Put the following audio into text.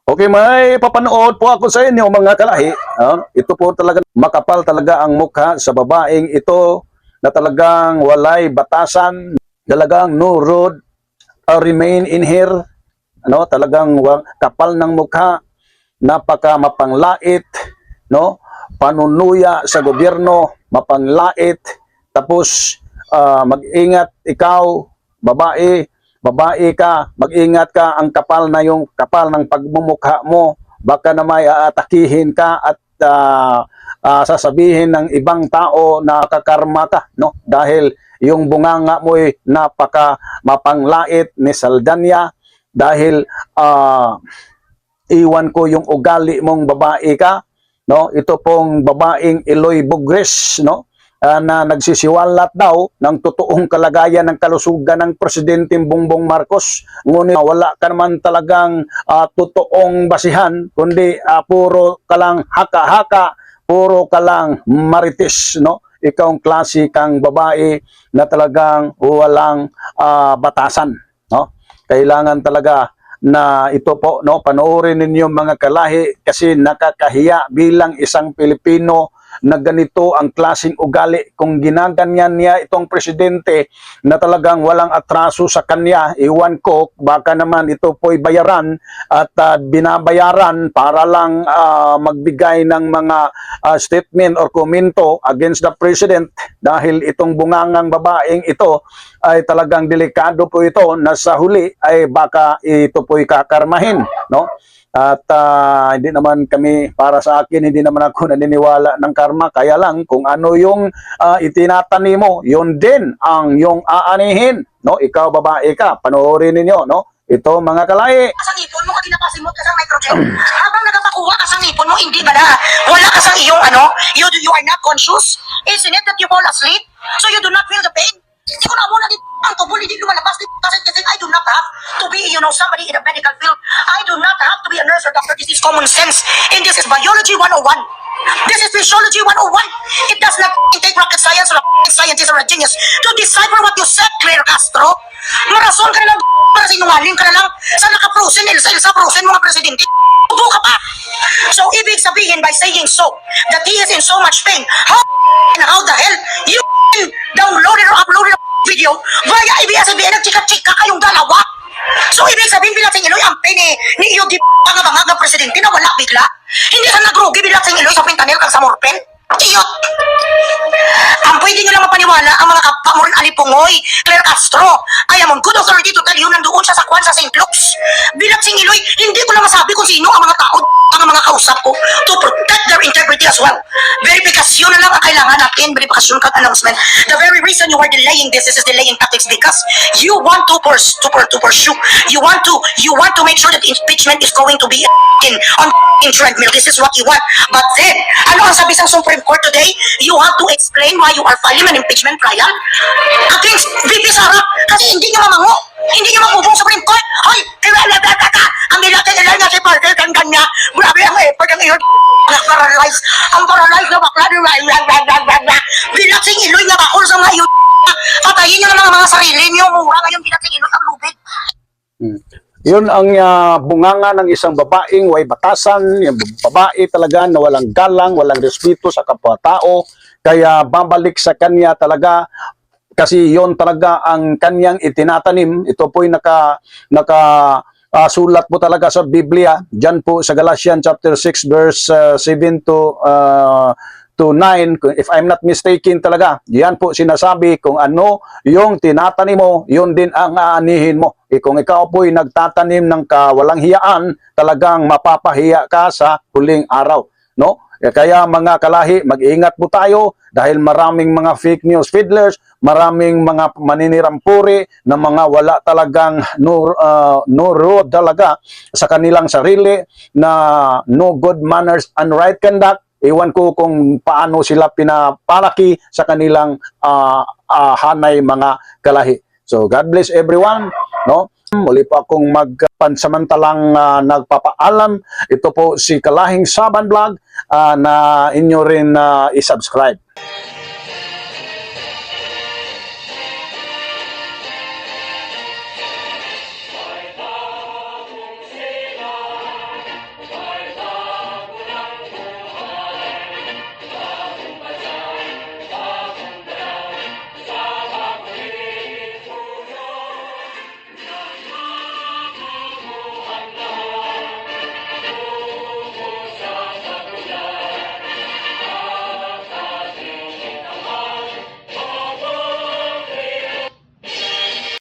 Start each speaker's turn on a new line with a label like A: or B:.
A: Okay, may papanood po ako sa inyo mga kalahi. Ito po talaga makapal talaga ang mukha sa babaeng ito na talagang walay batasan, talagang no road remain in here. Talagang kapal ng mukha, napaka mapanglait, no? Panunuya sa gobyerno, mapanglait. Tapos mag-ingat ikaw, babae, babae ka, mag-ingat ka, ang kapal na yung kapal ng pagmumukha mo, baka na may aatakihin ka at sasabihin ng ibang tao na kakarma ka, no? Dahil yung bunganga mo ay napaka mapanglait ni Saldana, dahil iwan ko yung ugali mong babae ka, no? Ito pong babaeng Eloy Bugres, no? Na nagsisiwalat daw ng totoong kalagayan ng kalusugan ng Presidente Bongbong Marcos. Ngunit wala ka naman talagang totoong basihan, kundi puro ka lang haka-haka, puro ka lang marites, no? Ikaw ang klase kang babae na talagang walang batasan, no? Kailangan talaga na ito po, no, panoorin ninyo mga kalahi, kasi nakakahiya bilang isang Pilipino na ganito ang klaseng ugali. Kung ginaganyan niya itong presidente na talagang walang atraso sa kanya, iwan ko, baka naman ito po'y bayaran at binabayaran para lang magbigay ng mga statement or komento against the president, dahil itong bungangang babaeng ito ay talagang delikado po ito, na sa huli ay baka ito po'y kakarmahin, no? At hindi naman kami, para sa akin, hindi naman ako naniniwala ng karma. Kaya lang, kung ano yung itinatanim mo, yun din ang yung aanihin, no? Ikaw babae ka, panoorin ninyo, no? Ito mga kalahi.
B: Sa ngipon mo, ginapasimot ka sa nitrogen. Habang nagapakuha ka sa ngipon mo, hindi ba na wala ka sa iyong you are not conscious? Isn't it that you fall asleep? So you do not feel the pain? Hindi ko na muna ang tubol, hindi lumalabas kasi I do not have to be, somebody in a medical field. I do not have to be a nurse or doctor. This is common sense. And this is biology 101. This is physiology 101. It does not take rocket science or a scientist or a genius to decipher what you said, Claire Castro. Marason ka na lang, para sinungaling ka na lang. Sa naka-frozen, Elsa frozen mga presidente. Ubo ka pa. So, ibig sabihin by saying so, that he is in so much pain, how the hell you downloaded or uploaded a video via ABS-CBN, nagchika-chika kayong dalawa. So, ibig sabihin bilang Iloy, ang pain ni iyo di pangabangag ng presidente na wala bigla. Hindi ka nagrugi bilang Iloy sa Pintanel kang sa Morpen. Iyot! Ang pwede nyo lang mapaniwala ang mga kapwa mo rin alipungoy, Claire Castro. I am on good authority to tell you, nandoon siya sa Kwan sa St. Luke's. Bilang Iloy, hindi ko na masabi kung sino ang mga tao, ang mga kausap ko, to protect their integrity as well. Verifikasyon na lang ang kailangan natin, verifikasyon kang announcement. The very reason you are delaying this is delaying tactics because you want to pursue. You want to make sure that impeachment is going to be in treadmill. This is what you want. But then, ano ang sabi sa Supreme Court today? You have to explain why you are filing an impeachment trial against VP Sara kasi hindi nyo mamango. Hindi nyo mabubong Supreme Court. Hoy, ang nilatin nila na si Parker kang kanya. Grabe ang effort ang iyon. Ang paralyzed na bakla. Bilatsing Iloy na bakol sa mga iyon. Patayin nyo na mga sarili nyo. Mura ngayon bilatsing Iloy ang lubid.
A: Yun ang bunganga ng isang babaeng way batasan, yung babae talaga na walang galang, walang respeto sa kapwa-tao. Kaya babalik sa kanya talaga, kasi yon talaga ang kanyang itinatanim. Ito po'y sulat po talaga sa Biblia, dyan po sa Galatians chapter 6 verse 7 to 9, if I'm not mistaken talaga, yan po sinasabi, kung ano yung tinatanim mo, yun din ang aanihin mo. Kung ikaw po'y nagtatanim ng kawalang hiyaan, talagang mapapahiya ka sa huling araw, no? Kaya mga kalahi, mag-ingat po tayo dahil maraming mga fake news peddlers, maraming mga maninirampuri na mga wala talagang no road talaga sa kanilang sarili, na no good manners and right conduct. Iwan ko kung paano sila pinapalaki sa kanilang hanay mga kalahi. So God bless everyone, no? Muli po akong magpansamantalang nagpapaalam. Ito po si Kalahing Saban Vlog na inyo rin i-subscribe.